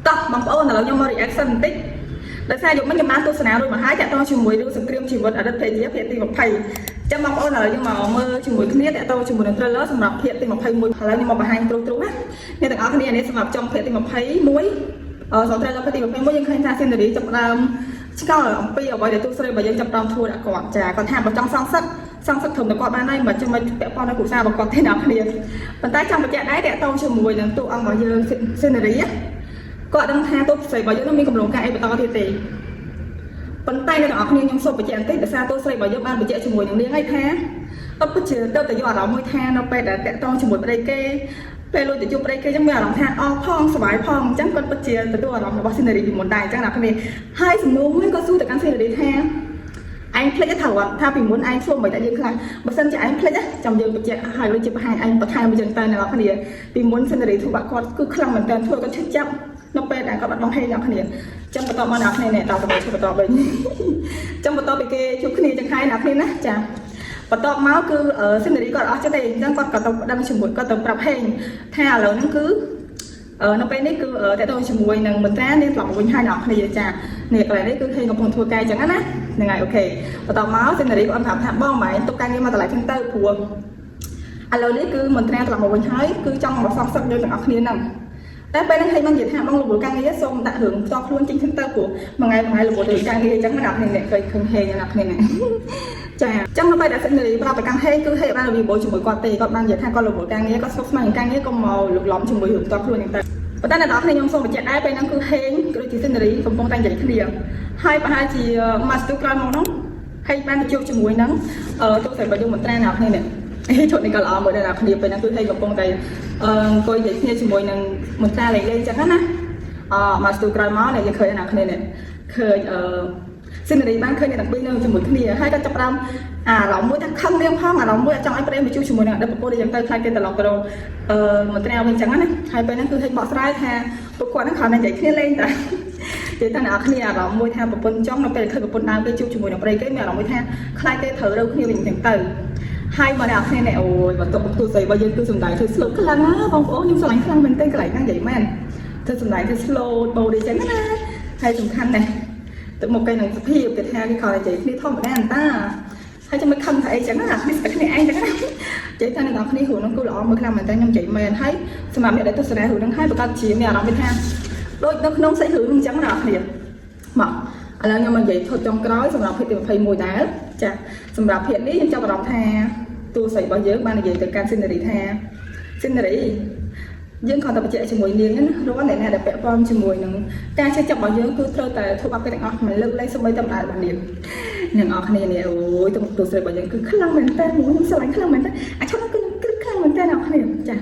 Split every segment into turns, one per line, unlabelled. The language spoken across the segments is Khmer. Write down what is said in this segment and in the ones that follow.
តោះបងប្អូនឥឡូវខ្ញុំមក reaction បន្តិចដោយសារយកមិញខ្ញុំបានទស្សនារួចមកហើយតាក់ទងជាមួយរឿងសង្គ្រាមជីវិតអតីតភរិយាភាគទី20ចាំបងប្អូនឥឡូវខ្ញុំមកមើលជាមួយគ្នាតាក់ទងជាមួយនឹង trailer សម្រាប់ភាគទី21ឥឡូវខ្ញុំមកបង្ហាញទ្រុសណាអ្នកទាំងអស់គ្នានេះសម្រាប់ចុងភាគទី21សម្រាប់ trailer ភាគទី21យើងឃើញថា scenery ចាប់ដើមឆ្កល់អំពីអ្វីដែលទូស្រីរបស់យើងចាប់ដើមធ្វើដាក់គាត់ចាគាត់ថាបើចង់សងសឹកធំតែគាត់បានហើយមិនចាំមិនពាក់ព័ន្ធនឹងគ្រួសាររបស់គាត់ទេអ្នកគ្នាប៉ុន្តែចង់បញ្ជាក់ដែរតាក់ទងជាមួយនឹងតួអង្គរបស់យើង scenery គាត់ដឹងថាទូស្រីរបស់យើងមានកម្រងការអីបន្តទៀតទេប៉ុន្តែអ្នកទាំងអស់គ្នាខ្ញុំសូមបញ្ជាក់បន្តិចដោយសារទូស្រីរបស់យើងបានបញ្ជាក់ជាមួយនឹងនាងឲ្យថាអត់ពិតជាទៅតែយកអារម្មណ៍មួយថានៅពេលដែលតាក់ទងជាមួយប្តីគេពេលលុយទៅជួបប្តីគេអញ្ចឹងមានអារម្មណ៍ថាអស់ផងសុបាយផងអញ្ចឹងគាត់ពិតជាទទួលអារម្មណ៍របស់ scenery ពីមុនដែរអញ្ចឹងអ្នកគ្នាហើយសំណួរមួយក៏សួរទៅកាន់ scenery ថាឯងភ្លេចថាពីមុនឯងធ្វើមិនតែយើងខ្លាំងបើសិនជាឯងភ្លេចចាំយើងបញ្ជាក់ឲ្យដូចជាបង្ហាញឯងបន្ថែមមួយចឹងទៅអ្នកគ្នាពីមុន scenery ធ្វើបាក់គាត់គឺខ្លាំងមែនតើធ្វើគាត់ឈឺចាប់នៅពេលដែលគាត់បាត់បង់ហេអ្នកគ្នាចឹងបន្តមកអ្នកគ្នានេះតើទៅឈឺបន្តវិញចឹងបន្តពីគេជួបគ្នាចឹងហើយអ្នកគ្នាណាចាបន្តមកគឺ scenery គាត់អស់ចិត្តទេអញ្ចឹងគាត់ក៏ទៅដឹងជាមួយគាត់ទៅប្រាប់ហេងថាឥឡូវហ្នឹងគឺនៅពេលនេះគឺតើតើជាមួយនឹងមន្ត្រានាងឆ្លងវិញហើយអ្នកគ្នាចានេះកន្លែងនេះគឺហេងកំពុងធ្វើការចឹងណាហ្នឹងហើយអូខេបន្តមក scenery គាត់ប្រាប់ថាបងម៉ែទុកការងារមកតម្លៃចឹងទៅព្រោះឥឡូវនេះគឺមន្ត្រាឆ្លងវិញហើយគឺចង់មកសងសឹកយើងទាំងអស់គ្នាហ្នឹងតែពេលហ្នឹងហេងមិននិយាយថាបងលោកការងារសូមដាក់រឿងផ្ទាល់ខ្លួនចេញទៅព្រោះមួយថ្ងៃលោកទៅការងារចឹងអ្នកគ្នាឃើញហេងអ្នកគ្នាណាចាចឹងនៅពេលដែល scenery ប្រាប់ទៅកាន់ហេងគឺហេងបានវិបល់ជាមួយគាត់ទេគាត់បាននិយាយថាគាត់លោកការងារគាត់ស្មុគស្មាញនឹងការងារក៏មកលុកលំជាមួយរឿងផ្ទាល់ខ្លួនហ្នឹងទៅប៉ុន្តែអ្នកនរគ្នាខ្ញុំសូមបញ្ជាក់ដែរពេលហ្នឹងគឺហេងក៏ដូចជា scenery កំពុងតែនិយាយគ្នាហើយប្រហែលជា master ក្រោយមកហ្នឹងហេងបានទៅជួបជាមួយនឹងទូស្រីរបស់យើងមន្ត្រាអ្នកគ្នានេះហេងឈុតនេះក៏ល្អមើលដែរអ្នកគ្នាពេលហ្នឹងគឺហេងកំពុងតែអង្គុយនិយាយគ្នាជាមួយនឹងមន្ត្រាលេងចឹងណាmaster ក្រោយមកអ្នកយើងឃើញអ្នកគ្នានេះឃើញscenery បានឃើញអ្នកទាំងពីរនៅជាមួយគ្នាហើយក៏ចាប់ផ្ដើមអារម្មណ៍មួយថាខឹងនាងផងអារម្មណ៍មួយចង់ឲ្យប្តីមកជួបជាមួយនឹងអតីតប្រពន្ធយ៉ាងទៅខ្លាចគេត្រឡប់ទៅមន្ត្រាវិញចឹងណាហើយពេលហ្នឹងគឺហេតុបកស្រាយថាពួកគាត់ហ្នឹងគ្រាន់តែនិយាយគ្នាលេងតែនិយាយថាអ្នកគ្នាអារម្មណ៍មួយថាប្រពន្ធចង់នៅពេលឃើញប្រពន្ធដើរទៅជួបជាមួយនឹងប្តីគេមានអារម្មណ៍មួយថាខ្លាចគេត្រូវរើគ្នាវិញចឹងទៅហើយមកអ្នកគ្នានេះអូយបន្ទាប់បន្ទូស្រីរបស់យើងគឺសំដាយធ្វើ slow ខ្លាំងណាបងប្អូនខ្ញុំស្រឡាញ់ខ្លាំងមែនទែនកន្លែងហ្នឹងនិយាយមែនធ្វើសំដាយធ្វើ slow body ចឹងណាហើយសំខាន់ណាស់ទៅមកគេនឹងសភាពគេថាគេខំនិយាយគ្នាធម្មតាអន្តាហើយចាំមិនខំថាអីចឹងណាគ្នាស្គាល់គ្នាឯងចឹងណានិយាយថាអ្នកនរគ្នារឿងហ្នឹងគឺល្អមើលខ្លាំងមែនតើខ្ញុំនិយាយមែនហើយសម្រាប់អ្នកដែលទស្សនារឿងហ្នឹងហើយប្រកាសជាមានអារម្មណ៍ថាដូចនៅក្នុងសាច់រឿងហ្នឹងចឹងណាអ្នកគ្នាមកឥឡូវខ្ញុំមកនិយាយថតចុងក្រោយសម្រាប់ភាគទី21ដែរចាសម្រាប់ភាគនេះខ្ញុំចាប់អារម្មណ៍ថាតួស្រីរបស់យើងបាននិយាយទៅកាន់ scenery ថា scenery យើងគាត់ទៅបញ្ជាក់ជាមួយនាងណារាល់អ្នកណាដែលពាក់ព័ន្ធជាមួយនឹងការជឿចាប់របស់យើងគឺត្រូវតែធ្វើបាបគេទាំងអស់មិនលើកលែងសូម្បីតែម្ដាយរបស់នាងអ្នកនរគ្នានេះអូយទៅទូស្រីរបស់យើងគឺខ្លាំងមែនតើខ្ញុំស្រឡាញ់ខ្លាំងមែនតើអាចខ្ញុំគឺខ្លាំងមែនតើអ្នកនរគ្នាចា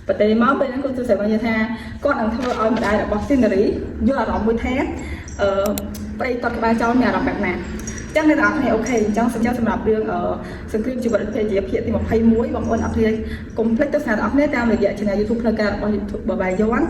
ប្រទេសមកពេលហ្នឹងគឺទូស្រីរបស់យើងថាគាត់នឹងធ្វើឲ្យម្ដាយរបស់ scenery យកអារម្មណ៍មួយថាប្តីគាត់ក្បាលចោលមានអារម្មណ៍បែបណាចឹងអ្នកនរគ្នាអូខេអញ្ចឹងសម្រាប់រឿងសង្គ្រាមជីវិតភាគទី21បងប្អូនអរគុណកុំភ្លេចទស្សនាអ្នកនរគ្នាតាមរយៈ channel YouTube ផ្លូវការរបស់ YouTube បាយ័ន